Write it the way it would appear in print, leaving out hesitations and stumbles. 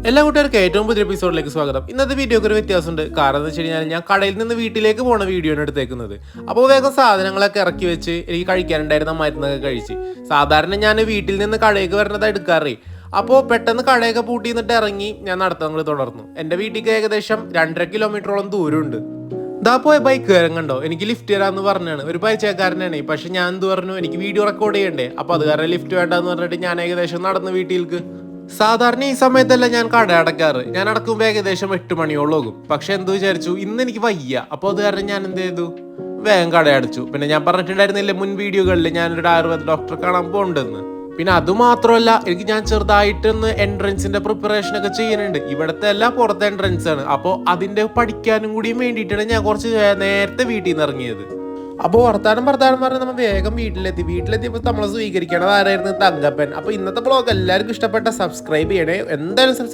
എല്ലാ കൂട്ടുകാർക്കും ഏറ്റവും പുതിയ എപ്പിസോഡിലേക്ക് സ്വാഗതം. ഇന്നത്തെ വീഡിയോക്ക് ഒരു വ്യത്യാസമുണ്ട്. കാരണം എന്ന് വെച്ച് കഴിഞ്ഞാൽ ഞാൻ കടയിൽ നിന്ന് വീട്ടിലേക്ക് പോണ വീഡിയോ ആണ് എടുത്തേക്കുന്നത്. അപ്പോൾ വേഗം സാധനങ്ങളൊക്കെ ഇറക്കി വെച്ച് എനിക്ക് കഴിക്കാനുണ്ടായിരുന്ന മരുന്നൊക്കെ കഴിച്ച്. സാധാരണ ഞാൻ വീട്ടിൽ നിന്ന് കടയിലേക്ക് വരുന്നത് എടുക്കാറേ. അപ്പോൾ പെട്ടെന്ന് കടയൊക്കെ പൂട്ടി നിന്നിട്ട് ഇറങ്ങി ഞാൻ നടത്തങ്ങൾ തുടർന്നു. എൻ്റെ വീട്ടിലേക്ക് ഏകദേശം 2.5 കിലോമീറ്ററോളം ദൂരമുണ്ട്. ഇതാ പോയ ബൈക്കുകാരൻ കണ്ടോ, എനിക്ക് ലിഫ്റ്റ് തരാമെന്ന് പറഞ്ഞാണ്. ഒരു പരിചയക്കാരനാണ്. പക്ഷെ ഞാൻ എന്ത് പറഞ്ഞു, എനിക്ക് വീഡിയോ റെക്കോർഡ് ചെയ്യണ്ടേ. അപ്പോൾ അത് കാരണം ലിഫ്റ്റ് വേണ്ടെന്ന് പറഞ്ഞിട്ട് ഞാൻ ഏകദേശം നടന്ന് വീട്ടിലേക്ക്. സാധാരണ ഈ സമയത്തല്ല ഞാൻ കട അടക്കാറ്. ഞാൻ അടക്കുമ്പോൾ ഏകദേശം 8 മണിയോളം ആകും. പക്ഷെ എന്ത് വിചാരിച്ചു, ഇന്ന് എനിക്ക് വയ്യ. അപ്പോൾ അത് കാരണം ഞാൻ എന്ത് ചെയ്തു, വേഗം കട അടച്ചു. പിന്നെ ഞാൻ പറഞ്ഞിട്ടുണ്ടായിരുന്നില്ലേ മുൻ വീഡിയോകളിൽ ഞാനൊരു ആയുർവേദ ഡോക്ടറെ കാണാൻ പോകണ്ടെന്ന്. പിന്നെ അതുമാത്രമല്ല, എനിക്ക് ഞാൻ ചെറുതായിട്ടൊന്ന് എൻട്രൻസിന്റെ പ്രിപ്പറേഷൻ ഒക്കെ ചെയ്യുന്നുണ്ട്. ഇവിടത്തെ അല്ല, പുറത്തെ എൻട്രൻസ് ആണ്. അപ്പോൾ അതിന്റെ പഠിക്കാനും കൂടിയും വേണ്ടിയിട്ടാണ് ഞാൻ കുറച്ച് നേരത്തെ വീട്ടിൽ നിന്ന് ഇറങ്ങിയത്. അപ്പോൾ വർത്താനം പറഞ്ഞ് നമ്മൾ വേഗം വീട്ടിലെത്തിയപ്പോൾ നമ്മളെ സ്വീകരിക്കണം ആരായിരുന്നു, തങ്കപ്പൻ. അപ്പോൾ ഇന്നത്തെ ബ്ലോഗ് എല്ലാവർക്കും ഇഷ്ടപ്പെട്ട സബ്സ്ക്രൈബ് ചെയ്യണേ, എന്തായാലും സബ്സ്ക്രൈബ്